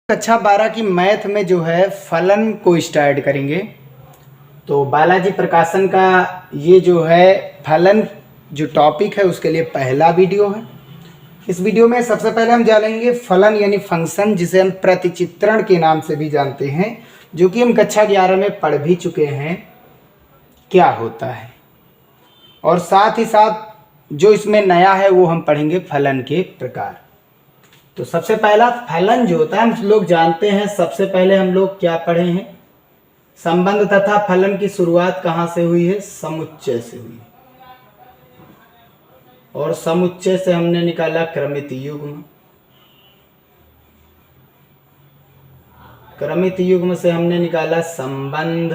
कक्षा 12 की मैथ में जो है फलन को स्टार्ट करेंगे। तो बालाजी प्रकाशन का ये जो है फलन जो टॉपिक है उसके लिए पहला वीडियो है। इस वीडियो में सबसे पहले हम जानेंगे फलन यानी फंक्शन, जिसे हम प्रतिचित्रण के नाम से भी जानते हैं, जो कि हम कक्षा 11 में पढ़ भी चुके हैं क्या होता है। और साथ ही साथ जो इसमें नया है वो हम पढ़ेंगे फलन के प्रकार। तो सबसे पहला फलन जो होता है हम लोग जानते हैं। सबसे पहले हम लोग क्या पढ़े हैं, संबंध तथा फलन की शुरुआत कहाँ से हुई है, समुच्चय से हुई है। और समुच्चय से हमने निकाला क्रमित युग्म, क्रमित युग्म से हमने निकाला संबंध।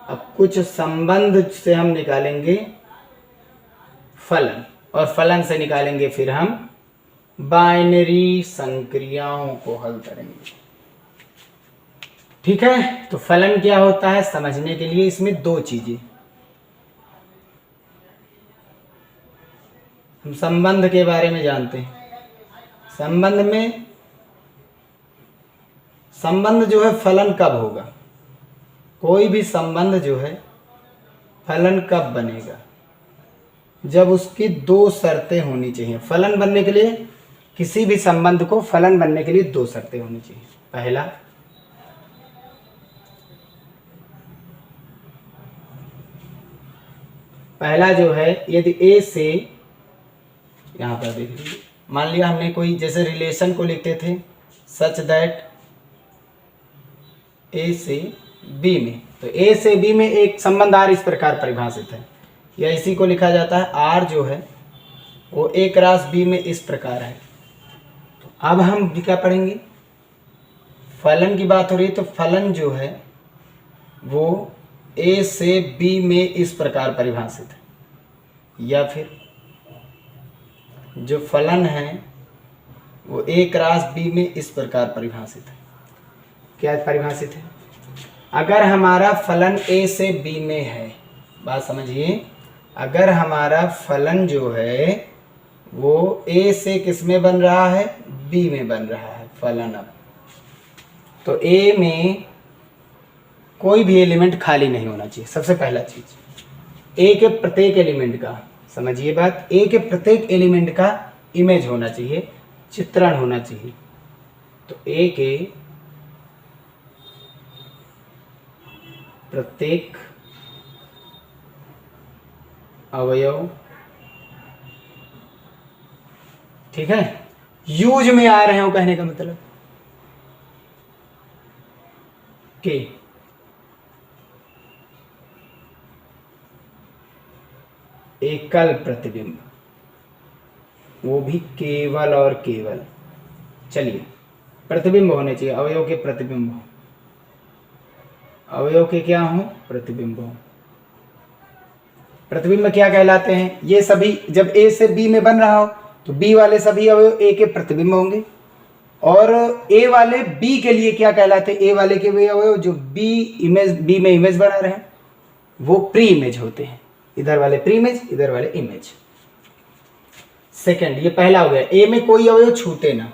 अब कुछ संबंध से हम निकालेंगे फलन, और फलन से निकालेंगे फिर हम बाइनरी संक्रियाओं को हल करेंगे। ठीक है, तो फलन क्या होता है समझने के लिए इसमें दो चीजें, हम संबंध के बारे में जानते हैं। संबंध में संबंध जो है फलन कब होगा, कोई भी संबंध जो है फलन कब बनेगा, जब उसकी दो शर्तें होनी चाहिए। फलन बनने के लिए, किसी भी संबंध को फलन बनने के लिए दो शर्तें होनी चाहिए। पहला जो है, यदि ए से, यहां पर देख लीजिए, मान लिया हमने कोई जैसे रिलेशन को लिखते थे सच दैट ए से बी में, तो ए से बी में एक संबंध आर इस प्रकार परिभाषित है, या इसी को लिखा जाता है आर जो है वो ए क्रॉस बी में इस प्रकार है। तो अब हम क्या पढ़ेंगे, फलन की बात हो रही है, तो फलन जो है वो ए से बी में इस प्रकार परिभाषित है, या फिर जो फलन है वो ए क्रॉस बी में इस प्रकार परिभाषित है। क्या परिभाषित है, अगर हमारा फलन ए से बी में है, बात समझिए, अगर हमारा फलन जो है वो ए से किस में बन रहा है, बी में बन रहा है फलन। अब तो ए में कोई भी एलिमेंट खाली नहीं होना चाहिए। सबसे पहला चीज, ए के प्रत्येक एलिमेंट का, समझिए बात, ए के प्रत्येक एलिमेंट का इमेज होना चाहिए, चित्रण होना चाहिए। तो ए के प्रत्येक अवयव, ठीक है, यूज में आ रहे हो, कहने का मतलब कि एकल प्रतिबिंब, वो भी केवल और केवल, चलिए प्रतिबिंब होने चाहिए, अवयव के प्रतिबिंब हो, अवयव के क्या हो, प्रतिबिंब हो। प्रतिबिंब क्या कहलाते हैं, ये सभी जब ए से बी में बन रहा हो तो बी वाले सभी अवयव ए के प्रतिबिंब होंगे, और ए वाले बी के लिए क्या कहलाते हैं, ए वाले के वे अवयव जो बी में इमेज बना रहे हैं वो प्री इमेज होते हैं, इधर वाले प्री इमेज, इधर वाले इमेज। सेकंड, ये पहला हो गया, ए में कोई अवयव छूटे ना,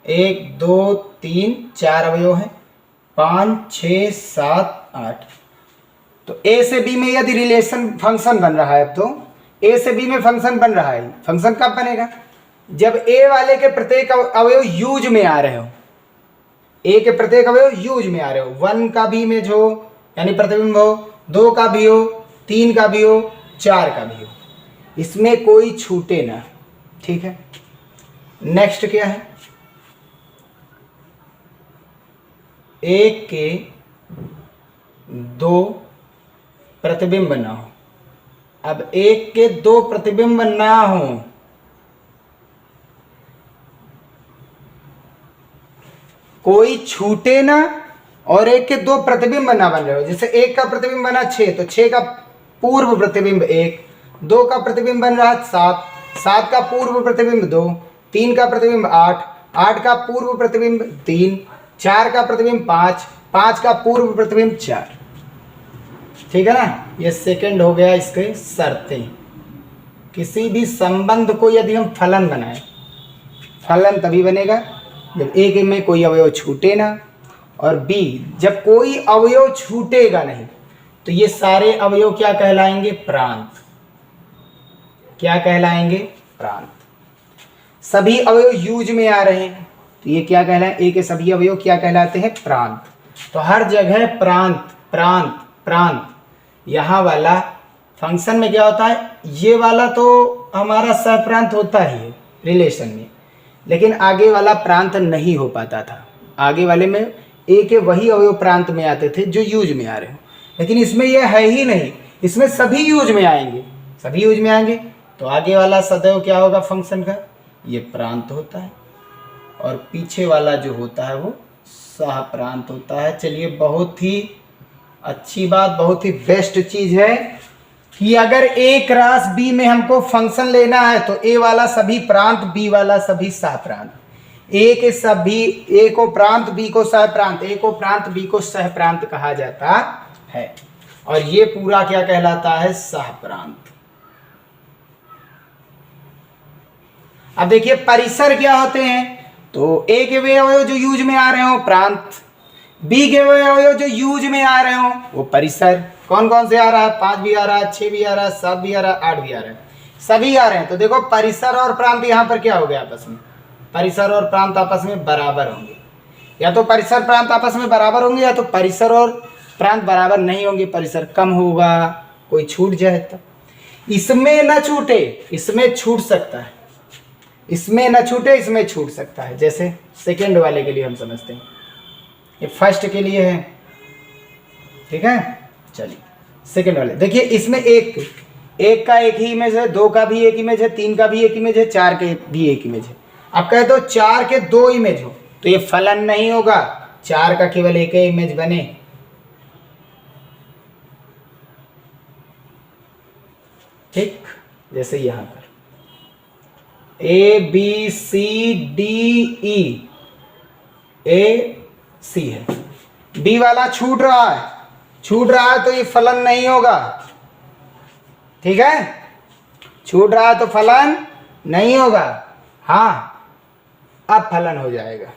1 2 3 4 अवयव है, 5 6 7 8। तो ए से बी में यदि रिलेशन फंक्शन बन रहा है, अब तो ए से बी में फंक्शन बन रहा है, फंक्शन कब बनेगा, जब ए वाले के प्रत्येक अवयव यूज में आ रहे हो, ए के प्रत्येक अवयव यूज में आ रहे हो, 1 का भी इमेज हो यानी प्रतिबिंब हो, 2 का भी हो, 3 का भी हो, 4 का भी हो, इसमें कोई छूटे ना। ठीक है, नेक्स्ट क्या है, एक के 2 प्रतिबिंब ना हो। अब एक के 2 प्रतिबिंब ना हो, कोई छूटे ना, और एक के 2 प्रतिबिंब ना बन रहे हो। जैसे एक का प्रतिबिंब बना 6, तो 6 का पूर्व प्रतिबिंब 1, 2 का प्रतिबिंब बन रहा 7, 7 का पूर्व प्रतिबिंब 2, 3 का प्रतिबिंब 8, 8 का पूर्व प्रतिबिंब 3, 4 का प्रतिबिंब 5, 5 का पूर्व प्रतिबिंब 4। ठीक है ना, ये सेकंड हो गया इसके शर्तें। किसी भी संबंध को यदि हम फलन बनाएं, फलन तभी बनेगा जब ए में कोई अवयव छूटे ना, और बी जब कोई अवयव छूटेगा नहीं, तो ये सारे अवयव क्या कहलाएंगे? प्रांत। क्या कहलाएंगे? प्रांत। सभी अवयव यूज में आ रहे हैं तो ये क्या कहलाए? ए के सभी अवयव क्या कहलाते हैं? प्रांत। तो हर जगह प्रांत प्रांत प्रांत। यहाँ वाला फंक्शन में क्या होता है? ये वाला तो हमारा सहप्रांत होता ही है रिलेशन में, लेकिन आगे वाला प्रांत नहीं हो पाता था। आगे वाले में ए के वही अवयव प्रांत में आते थे जो यूज में आ रहे हो, लेकिन इसमें ये है ही नहीं, इसमें सभी यूज में आएंगे। सभी यूज में आएंगे तो आगे वाला सदैव क्या होगा फंक्शन का? ये प्रांत होता है, और पीछे वाला जो होता है वो सहप्रांत होता है। चलिए, बहुत ही अच्छी बात, बहुत ही बेस्ट चीज है कि अगर ए क्रॉस बी में हमको फंक्शन लेना है तो ए वाला सभी प्रांत, बी वाला सभी सहप्रांत। ए के सभी, ए को प्रांत, बी को सहप्रांत, ए को प्रांत, बी को सहप्रांत कहा जाता है, और ये पूरा क्या कहलाता है? सहप्रांत। अब देखिए परिसर क्या होते हैं? तो ए के वे अवयव जो यूज में आ रहे हो प्रांत, बी के वे अवयव जो यूज में आ रहे हो वो परिसर। कौन कौन से आ रहा है? 5 भी आ रहा है, 6 भी आ रहा है, 7 भी आ रहा है, 8 भी आ रहा है, सभी आ रहे हैं। तो देखो परिसर और प्रांत यहाँ पर क्या हो गया आपस में? परिसर और प्रांत आपस में बराबर होंगे। या तो परिसर प्रांत आपस में बराबर होंगे, या तो परिसर और प्रांत बराबर नहीं होंगे, परिसर कम होगा, कोई छूट जाए तो। इसमें न छूटे, इसमें छूट सकता है, इसमें न छूटे, इसमें छूट सकता है। जैसे सेकेंड वाले के लिए हम समझते हैं, ये फर्स्ट के लिए है, ठीक है। चलिए सेकेंड वाले देखिए, इसमें एक का एक ही इमेज है, 2 का भी एक इमेज है, 3 का भी एक इमेज है, 4 के भी एक इमेज है। अब कहे तो 4 के 2 इमेज हो तो ये फलन नहीं होगा, 4 का केवल एक ही इमेज बने। ठीक, जैसे यहां पर A B C D E, ए सी है, बी वाला छूट रहा है, छूट रहा है तो ये फलन नहीं होगा, ठीक है। छूट रहा है तो फलन नहीं होगा। हाँ, अब फलन हो जाएगा।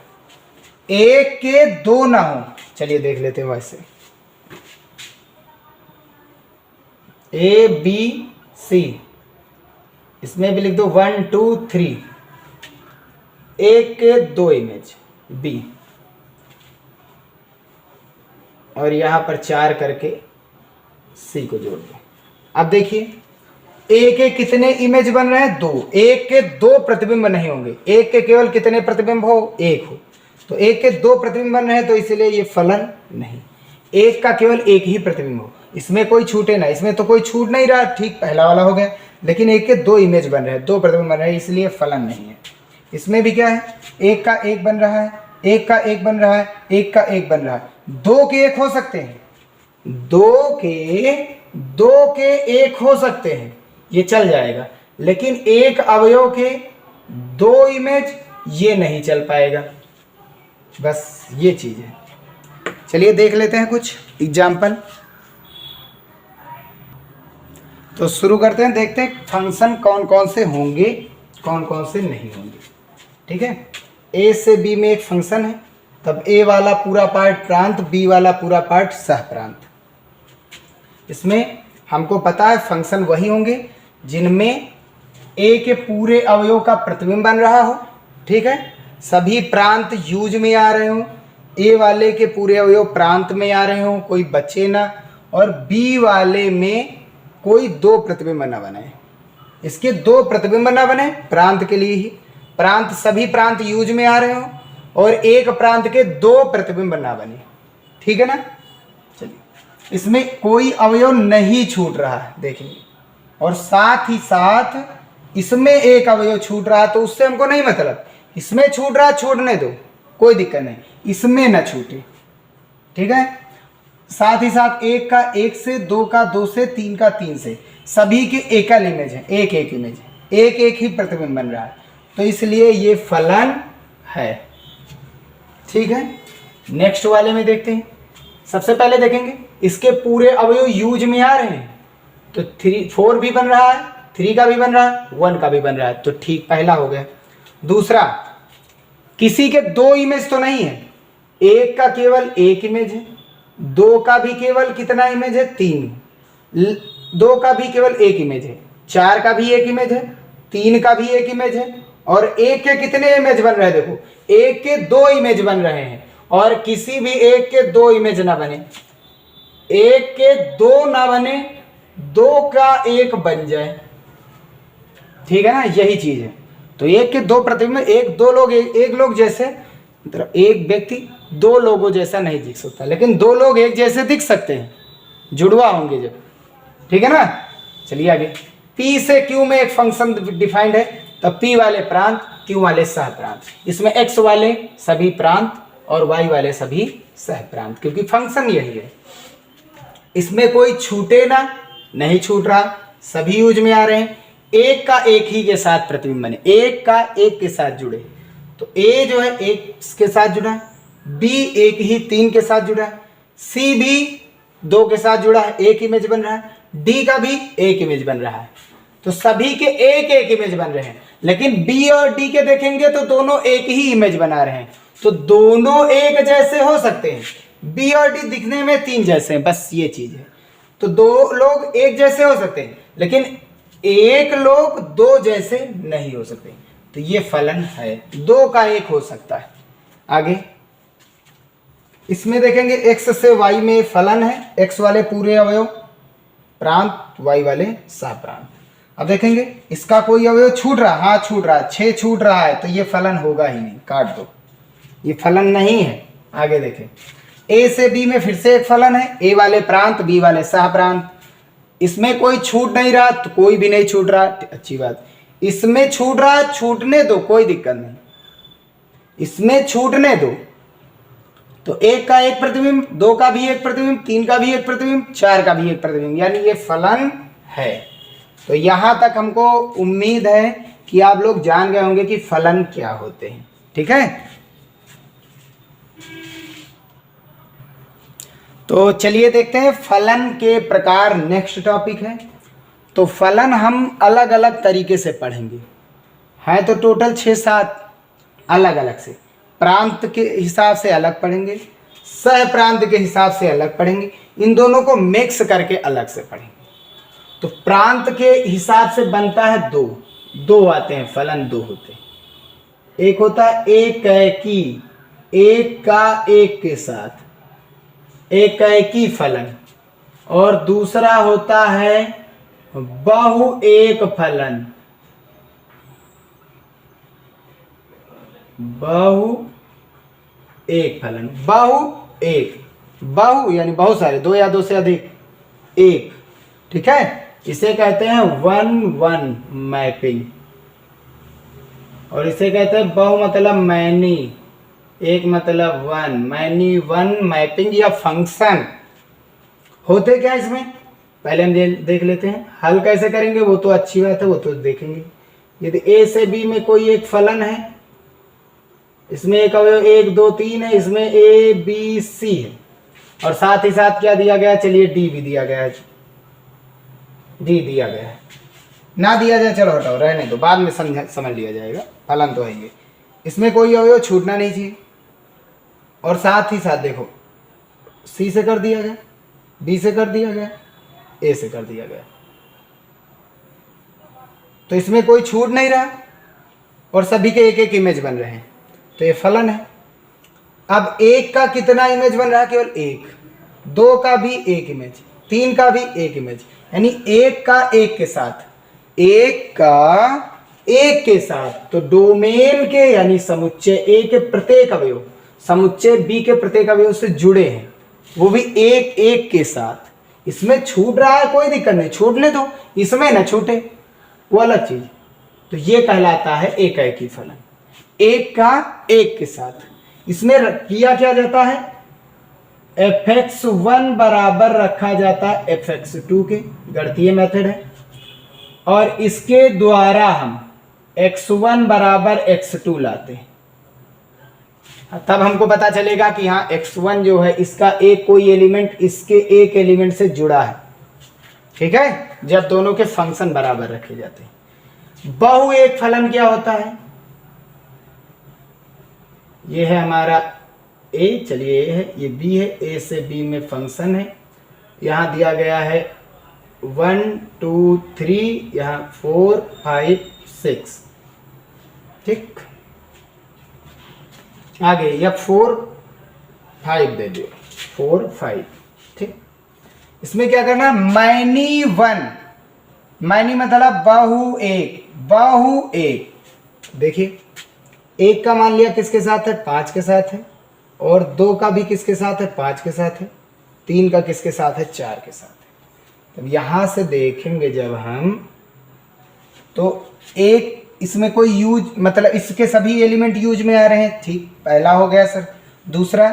एक के 2 ना हो, चलिए देख लेते हैं वैसे। ए बी सी, इसमें भी लिख दो 1 2 3, एक के 2 इमेज बी, और यहां पर 4 करके सी को जोड़ दो। अब देखिए ए के कितने इमेज बन रहे हैं? 2। एक के 2 प्रतिबिंब नहीं होंगे, एक के केवल कितने प्रतिबिंब हो? 1 हो, तो एक के 2 प्रतिबिंब बन रहे हैं तो इसलिए ये फलन नहीं। एक का केवल एक ही प्रतिबिंब हो, इसमें कोई छूटे ना, इसमें तो कोई छूट नहीं रहा, ठीक पहला वाला हो गया, लेकिन एक के 2 इमेज बन रहे हैं, 2 प्रतिबिंब बन रहे हैं, इसलिए फलन नहीं है। इसमें भी क्या है? एक का एक बन रहा है, एक का एक बन रहा है, एक का एक बन रहा है, 2 के 1 हो सकते हैं, 2 के 1 हो सकते हैं, ये चल जाएगा, लेकिन एक अवयव के 2 इमेज ये नहीं चल पाएगा। बस ये चीज है। चलिए देख लेते हैं कुछ एग्जाम्पल। तो शुरू करते हैं, देखते हैं फंक्शन कौन कौन से होंगे, कौन कौन से नहीं होंगे, ठीक है। ए से बी में एक फंक्शन है, तब ए वाला पूरा पार्ट प्रांत, बी वाला पूरा पार्ट सहप्रांत। इसमें हमको पता है फंक्शन वही होंगे जिनमें ए के पूरे अवयव का प्रतिबिंब बन रहा हो, ठीक है, सभी प्रांत यूज में आ रहे हो, ए वाले के पूरे अवयव प्रांत में आ रहे हो, कोई बचे ना, और बी वाले में कोई 2 प्रतिबिंब ना बने। इसके 2 प्रतिबिंब ना बने प्रांत के लिए ही, प्रांत सभी प्रांत यूज में आ रहे हो, और एक प्रांत के 2 प्रतिबिंब ना बने, ठीक है ना। चलिए, इसमें कोई अवयव नहीं छूट रहा है, देखिए, और साथ ही साथ इसमें एक अवयव छूट रहा है, तो उससे हमको नहीं मतलब, इसमें छूट रहा है छूटने दो, कोई दिक्कत नहीं, इसमें ना छूटे, ठीक है। साथ ही साथ एक का 1 से, 2 का 2 से, 3 का 3 से, सभी के एकल इमेज है, एक एक इमेज है, एक एक ही प्रतिबिंब बन रहा है, तो इसलिए ये फलन है, ठीक है। नेक्स्ट वाले में देखते हैं। सबसे पहले देखेंगे इसके पूरे अवयव यूज में आ रहे हैं, तो 4 भी बन रहा है, 3 का भी बन रहा है, 1 का भी बन रहा है, तो ठीक पहला हो गया। दूसरा किसी के दो इमेज तो नहीं है, एक का केवल एक इमेज है, दो का भी केवल कितना इमेज है, तीन, दो का भी केवल एक इमेज है, चार का भी एक इमेज है, तीन का भी एक इमेज है, और एक के कितने इमेज बन रहे हैं, देखो एक के दो इमेज बन रहे हैं, और किसी भी एक के दो इमेज ना बने, एक के दो ना बने, दो का एक बन जाए, ठीक है ना, यही चीज है। तो एक के दो प्रतिबिंब, एक दो लोग एक लोग जैसे, मतलब एक व्यक्ति दो लोगों जैसा नहीं दिख सकता, लेकिन दो लोग एक जैसे दिख सकते हैं, जुड़वा होंगे जब, ठीक है ना। चलिए आगे, P से Q में एक फंक्शन डिफाइंड है, तब P वाले प्रांत, Q वाले सह प्रांत, इसमें X वाले सभी प्रांत और Y वाले सभी सह प्रांत, क्योंकि फंक्शन यही है। इसमें कोई छूटे ना, नहीं छूट रहा, सभी यूज में आ रहे हैं। एक का एक ही के साथ प्रतिबिंब बने, एक का एक के साथ जुड़े, तो A जो है एक के साथ जुड़ा है, B एक ही तीन के साथ जुड़ा है, C भी दो के साथ जुड़ा है, एक इमेज बन रहा है, D का भी एक इमेज बन रहा है, तो सभी के एक एक इमेज बन रहे हैं। लेकिन B और D के देखेंगे तो दोनों एक ही इमेज बना रहे हैं, तो दोनों एक जैसे हो सकते हैं, B और D दिखने में तीन जैसे हैं, बस ये चीज है। तो दो लोग एक जैसे हो सकते हैं, लेकिन एक लोग दो जैसे नहीं हो सकते, तो ये फलन है, दो का एक हो सकता है। आगे इसमें देखेंगे x से y में फलन है, x वाले पूरे अवयव प्रांत, y वाले सह प्रांत। अब देखेंगे इसका कोई अवयव छूट रहा, हाँ छूट रहा, 6 छूट रहा है, तो ये फलन होगा ही नहीं, काट दो, ये फलन नहीं है। आगे देखें, a से b में फिर से एक फलन है, a वाले प्रांत b वाले सह प्रांत, इसमें कोई छूट नहीं रहा तो कोई भी नहीं छूट रहा, अच्छी बात। इसमें छूट रहा, छूटने दो, कोई दिक्कत नहीं, इसमें छूटने दो। तो एक का एक प्रतिबिंब, दो का भी एक प्रतिबिंब, तीन का भी एक प्रतिबिंब, चार का भी एक प्रतिबिंब, यानी ये फलन है। तो यहां तक हमको उम्मीद है कि आप लोग जान गए होंगे कि फलन क्या होते हैं, ठीक है। तो चलिए देखते हैं फलन के प्रकार, नेक्स्ट टॉपिक है। तो फलन हम अलग अलग तरीके से पढ़ेंगे, है तो टोटल 6-7 अलग अलग से, प्रांत के हिसाब से अलग पढ़ेंगे, सह प्रांत के हिसाब से अलग पढ़ेंगे, इन दोनों को मिक्स करके अलग से पढ़ेंगे। तो प्रांत के हिसाब से बनता है दो आते हैं फलन, दो होते हैं। एक होता है एकैकी, एक का एक के साथ एकैकी फलन, और दूसरा होता है बहु एक फलन, बहु एक फलन, बहु यानी बहुत सारे, दो या दो से अधिक, एक, ठीक है। इसे कहते हैं 1-1 मैपिंग, और इसे कहते हैं बहु मतलब मैनी, एक मतलब वन, मैनी वन मैपिंग या फंक्शन। होते क्या इसमें, पहले हम देख लेते हैं, हल कैसे करेंगे वो तो अच्छी बात है, वो तो देखेंगे। यदि a से b में कोई एक फलन है, इसमें एक अवयव 1 2 3 है, इसमें a b c है, और साथ ही साथ क्या दिया गया है, चलिए d भी दिया गया है, d दिया गया है, ना दिया जाए चलो हटाओ, रहने दो, बाद में समझ लिया जाएगा, फलन तो है ये। इसमें कोई अवयव छूटना नहीं चाहिए, और साथ ही साथ देखो C से कर दिया गया, B से कर दिया गया, A से कर दिया गया, तो इसमें कोई छूट नहीं रहा, और सभी के एक एक इमेज बन रहे हैं, तो ये फलन है। अब एक का कितना इमेज बन रहा है, केवल एक, दो का भी एक इमेज, तीन का भी एक इमेज, यानी एक का एक के साथ, एक का एक के साथ, तो डोमेन के यानी समुच्चय ए के प्रत्येक अवयव समुच्चय बी के प्रत्येक अवयव से जुड़े हैं, वो भी एक एक के साथ। इसमें छूट रहा है कोई दिक्कत नहीं, छूटने दो, इसमें ना छूटे वो अलग चीज। तो ये कहलाता है एकैकी फलन, एक का एक के साथ। इसमें किया क्या जाता है, fx1 बराबर रखा जाता है fx2 के, गणितीय मेथड है, और इसके द्वारा हम x1 बराबर x2 लाते हैं, तब हमको पता चलेगा कि हाँ x1 जो है इसका एक कोई एलिमेंट इसके एक एलिमेंट से जुड़ा है, ठीक है, जब दोनों के फंक्शन बराबर रखे जाते हैं। बहु एक फलन क्या होता है, ये है हमारा ए, चलिए ए है, ये बी है, ए से बी में फंक्शन है। यहाँ दिया गया है 1 2 3, यहाँ 4 5 6, ठीक। आगे या 4 5 दे दो, 4 5, ठीक। इसमें क्या करना, मैनी वन, मैनी मतलब बहु एक, बहु एक। देखिए एक का मान लिया किसके साथ है, 5 के साथ है, और 2 का भी किसके साथ है, 5 के साथ है, 3 का किसके साथ है, 4 के साथ है। तब यहां से देखेंगे जब हम, तो एक इसमें कोई यूज मतलब इसके सभी एलिमेंट यूज में आ रहे हैं, ठीक, पहला हो गया सर। दूसरा,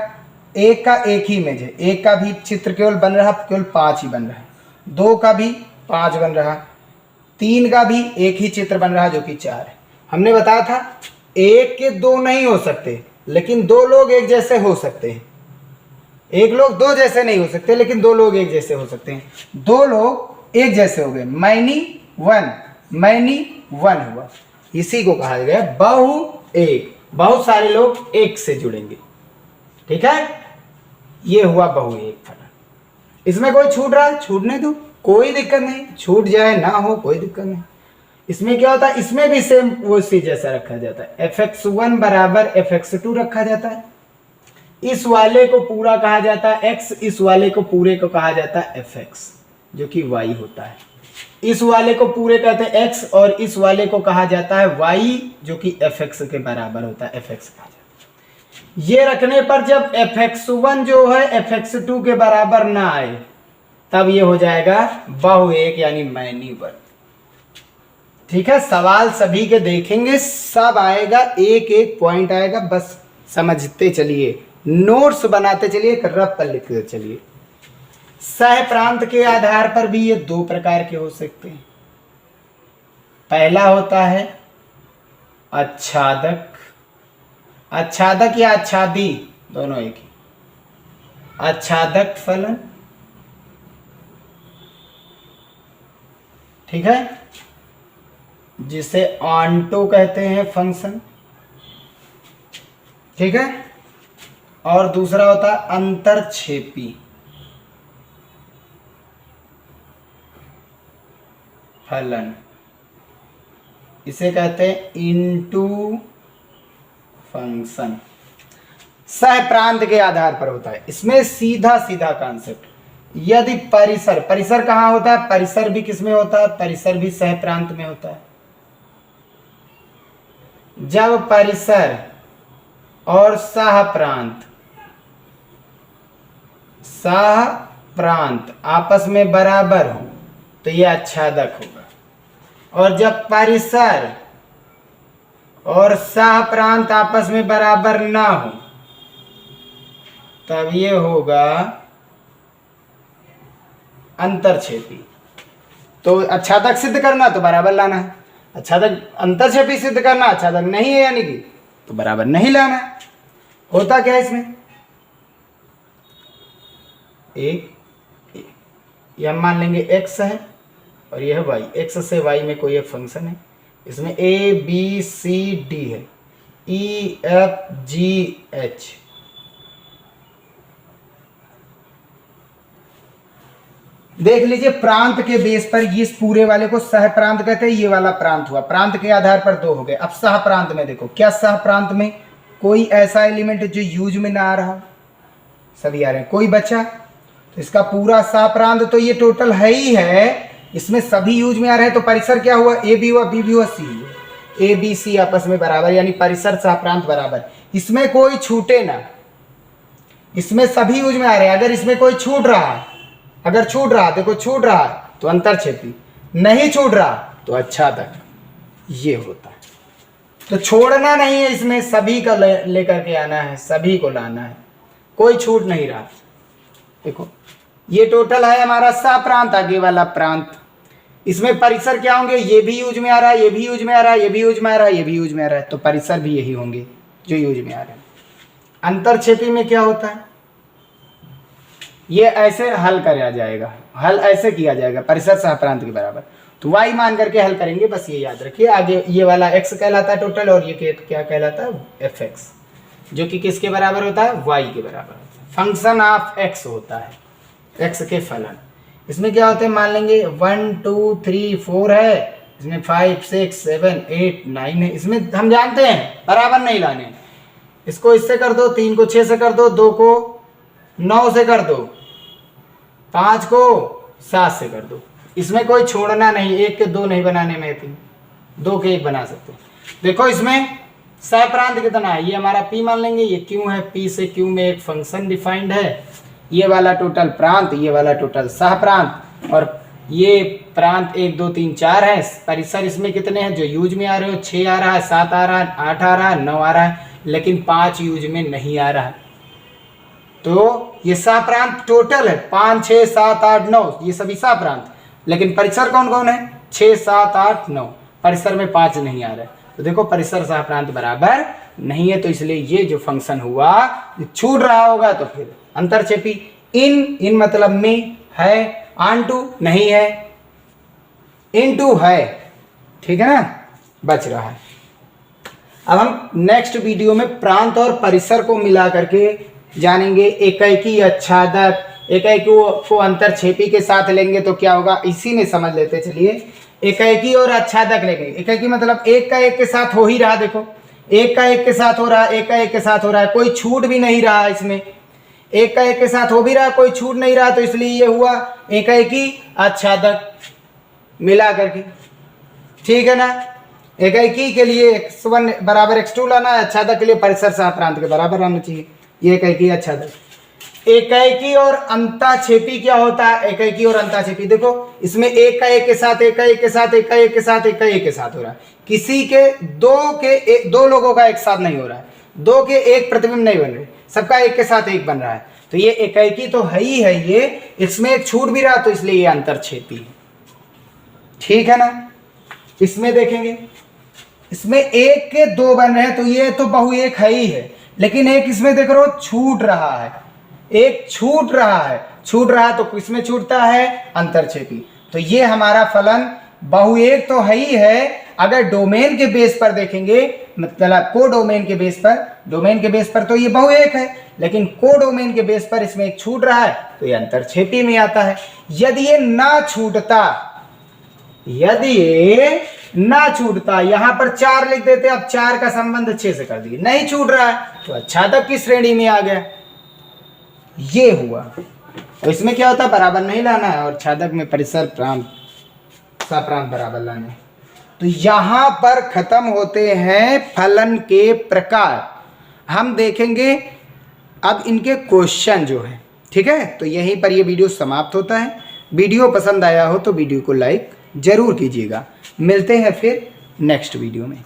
एक का एक ही इमेज है, एक का भी चित्र केवल बन रहा, केवल 5 ही बन रहा है। 2 का भी 5 बन रहा, 3 का भी एक ही चित्र बन रहा जो कि 4 है। हमने बताया था एक के 2 नहीं हो सकते, लेकिन 2 लोग एक जैसे हो सकते हैं। एक लोग 2 जैसे नहीं हो सकते, लेकिन 2 लोग एक जैसे हो सकते हैं। 2 लोग एक जैसे हो गए, मैनी वन, मैनी वन हुआ। इसी को कहा गया बहु एक, बहुत सारे लोग एक से जुड़ेंगे, ठीक है। ये हुआ बहु एक फलन। इसमें कोई छूट रहा है, छूटने दो, कोई दिक्कत नहीं, छूट जाए ना हो कोई दिक्कत नहीं। इसमें क्या होता है, इसमें भी सेम वो सी जैसा रखा जाता है, fx1 बराबर fx2 रखा जाता है। इस वाले को पूरा कहा जाता है x, इस वाले को पूरे को कहा जाता है fx, जो कि y होता है। इस वाले को पूरे कहते हैं x, और इस वाले को कहा जाता है y, जो कि fx के बराबर होता है, fx कहा जाता है। ये रखने पर जब fx1 जो है fx2 के बराबर ना आए, तब ये हो जाएगा बहु एक, यानी मैनी वन, ठीक है। सवाल सभी के देखेंगे, सब आएगा, एक एक पॉइंट आएगा, बस समझते चलिए, नोट्स बनाते चलिए, एक रफ पर लिखते चलिए। सह प्रांत के आधार पर भी ये 2 प्रकार के हो सकते हैं। पहला होता है आच्छादक, आच्छादक या आच्छादी दोनों एक ही, आच्छादक फलन, ठीक है, जिसे ऑन्टो कहते हैं फंक्शन, ठीक है। और दूसरा होता है अंतरक्षेपी फलन, इसे कहते हैं इनटू फंक्शन। सह प्रांत के आधार पर होता है। इसमें सीधा सीधा कॉन्सेप्ट, यदि परिसर, परिसर कहाँ होता है, परिसर भी किसमें होता है, परिसर भी सह प्रांत में होता है। जब परिसर और सह प्रांत, सह प्रांत आपस में बराबर हो तो यह आच्छादक होगा, और जब परिसर और सह प्रांत आपस में बराबर ना हो तब ये होगा अंतरक्षेपी। तो आच्छादक सिद्ध करना तो बराबर लाना है, आच्छादक अंतरक्षेपी सिद्ध करना, आच्छादक नहीं है यानी कि तो बराबर नहीं लाना है। होता क्या है इसमें, एक ये हम मान लेंगे x है और यह है y, x से y में कोई एक फंक्शन है, इसमें a b c d है, e f g h, देख लीजिए प्रांत के बेस पर इस पूरे वाले को सह प्रांत कहते हैं, ये वाला प्रांत हुआ, प्रांत के आधार पर 2 हो गए। अब सह प्रांत में देखो, क्या सह प्रांत में कोई ऐसा एलिमेंट जो यूज में ना आ रहा, सभी आ रहे हैं, कोई बचा, तो इसका पूरा सह प्रांत तो ये टोटल है ही है, इसमें सभी यूज में आ रहे हैं, तो परिसर क्या हुआ, ए भी हुआ, बी भी हुआ, सी हुआ, ए बी सी आपस में बराबर, यानी परिसर सह प्रांत बराबर। इसमें कोई छूटे ना, इसमें सभी यूज में आ रहे हैं। अगर इसमें कोई छूट रहा है, अगर छूट रहा, देखो छूट रहा तो अंतरक्षेपी, नहीं छूट रहा तो आच्छादक, ये होता है। तो छोड़ना नहीं है, इसमें सभी का लेकर के आना है, सभी को लाना है, कोई छूट नहीं रहा। देखो ये टोटल है हमारा सह प्रांत, आगे वाला प्रांत, इसमें परिसर क्या होंगे, ये भी यूज में आ रहा है, ये भी यूज में आ रहा है, ये भी यूज में आ रहा है, ये भी यूज में आ रहा है, तो परिसर भी यही होंगे जो यूज में आ रहे हैं। अंतरक्षेपी में क्या होता है, ये ऐसे हल किया जाएगा, हल ऐसे किया जाएगा, परिसर सह प्रांत के बराबर, तो y मान करके हल करेंगे, बस ये याद रखिए। आगे ये वाला x कहलाता है टोटल, और ये क्या कहलाता है, fx। जो कि किसके बराबर होता है, y के बराबर होता है। फंक्शन ऑफ x होता है, x के फलन। इसमें क्या होते हैं, मान लेंगे 1 2 3 4 है, इसमें 5 6 7 8 9 है। इसमें हम जानते हैं बराबर नहीं लाने, इसको इससे कर दो, 3 को 6 से कर दो, 2 को 9 से कर दो, 5 को 7 से कर दो। इसमें कोई छोड़ना नहीं, 1 के 2 नहीं बनाने में, 2 के 1 बना सकते हो। देखो इसमें सह प्रांत कितना है, ये हमारा P मान लेंगे, ये Q है, P से Q में एक फंक्शन डिफाइंड है, ये वाला टोटल प्रांत, ये वाला टोटल सह प्रांत, और ये प्रांत 1 2 3 4 है। परिसर इसमें कितने हैं जो यूज में आ रहे हो, 6 आ रहा है, 7 आ रहा है, 8 आ रहा है, 9 आ रहा है, लेकिन 5 यूज में नहीं आ रहा है। तो ये सह प्रांत टोटल है 5 6 7 8 9, ये सभी सह प्रांत, लेकिन परिसर कौन कौन है, 6 7 8 9, परिसर में 5 नहीं आ रहा है। तो देखो परिसर सह प्रांत बराबर नहीं है, तो इसलिए ये जो फंक्शन हुआ छूट रहा होगा, तो फिर अंतरछेपी। इन मतलब में है, ऑनटू नहीं है, इनटू है, ठीक है ना, बच रहा है। अब हम नेक्स्ट वीडियो में प्रांत और परिसर को मिला करके जानेंगे। एकाएकी आच्छादक, एकाएकी को अंतरछेपी के साथ लेंगे तो क्या होगा, इसी में समझ लेते चलिए। एकाएकी और आच्छादक लेंगे, एकाएकी मतलब एक का एक के साथ हो ही रहा, देखो एक का एक के साथ हो रहा है, एक का एक के साथ हो रहा है, कोई छूट भी नहीं रहा इसमें, एक का एक के साथ हो भी रहा, कोई छूट नहीं रहा, तो इसलिए ये हुआ एकाएकी आच्छादक मिला करके, ठीक है ना। एकाएकी के लिए x1 बराबर x2 लाना है, आच्छादक के लिए परिसर सह प्रांत के बराबर आना चाहिए, ये एकाएकी आच्छादक। एकाएकी और अंताक्षेपी क्या होता है, एकाएकी और अंताक्षेपी देखो इसमें एक का एक के साथ, एक का एक के साथ, एक का एक के साथ, एक का एक के साथ हो रहा है, किसी के दो लोगों का एक साथ नहीं हो रहा है, 2 के एक प्रतिबिंब नहीं बन रहे, सबका एक के साथ एक बन रहा है, तो ये एकाएकी तो है ही है, ये इसमें एक छूट भी रहा, तो इसलिए ये अंतरछेपी है, ठीक है ना। इसमें देखेंगे, इसमें एक के 2 बन रहे हैं, तो ये तो बहु एक है ही है, लेकिन एक इसमें देख रहे हो छूट रहा है, एक छूट रहा है, छूट रहा है तो किसमें छूटता है, अंतरछेपी। तो ये हमारा फलन बहु एक तो है ही है, अगर डोमेन के बेस पर देखेंगे, मतलब को डोमेन के बेस पर, डोमेन के बेस पर तो ये बहु एक है, लेकिन को डोमेन के बेस पर इसमें एक छूट रहा है, तो ये अंतरछेपी में आता है। यदि ये ना छूटता, यदि ये ना छूटता, यहां पर 4 लिख देते, अब 4 का संबंध 6 से कर दिए, नहीं छूट रहा है, तो आच्छादक की श्रेणी में आ गया, ये हुआ। तो इसमें क्या होता है, बराबर नहीं लाना है, और छादक में परिसर प्रांत सह प्रांत बराबर लाने। तो यहां पर खत्म होते हैं फलन के प्रकार। हम देखेंगे अब इनके क्वेश्चन जो है, ठीक है। तो यहीं पर ये वीडियो समाप्त होता है। वीडियो पसंद आया हो तो वीडियो को लाइक जरूर कीजिएगा। मिलते हैं फिर नेक्स्ट वीडियो में।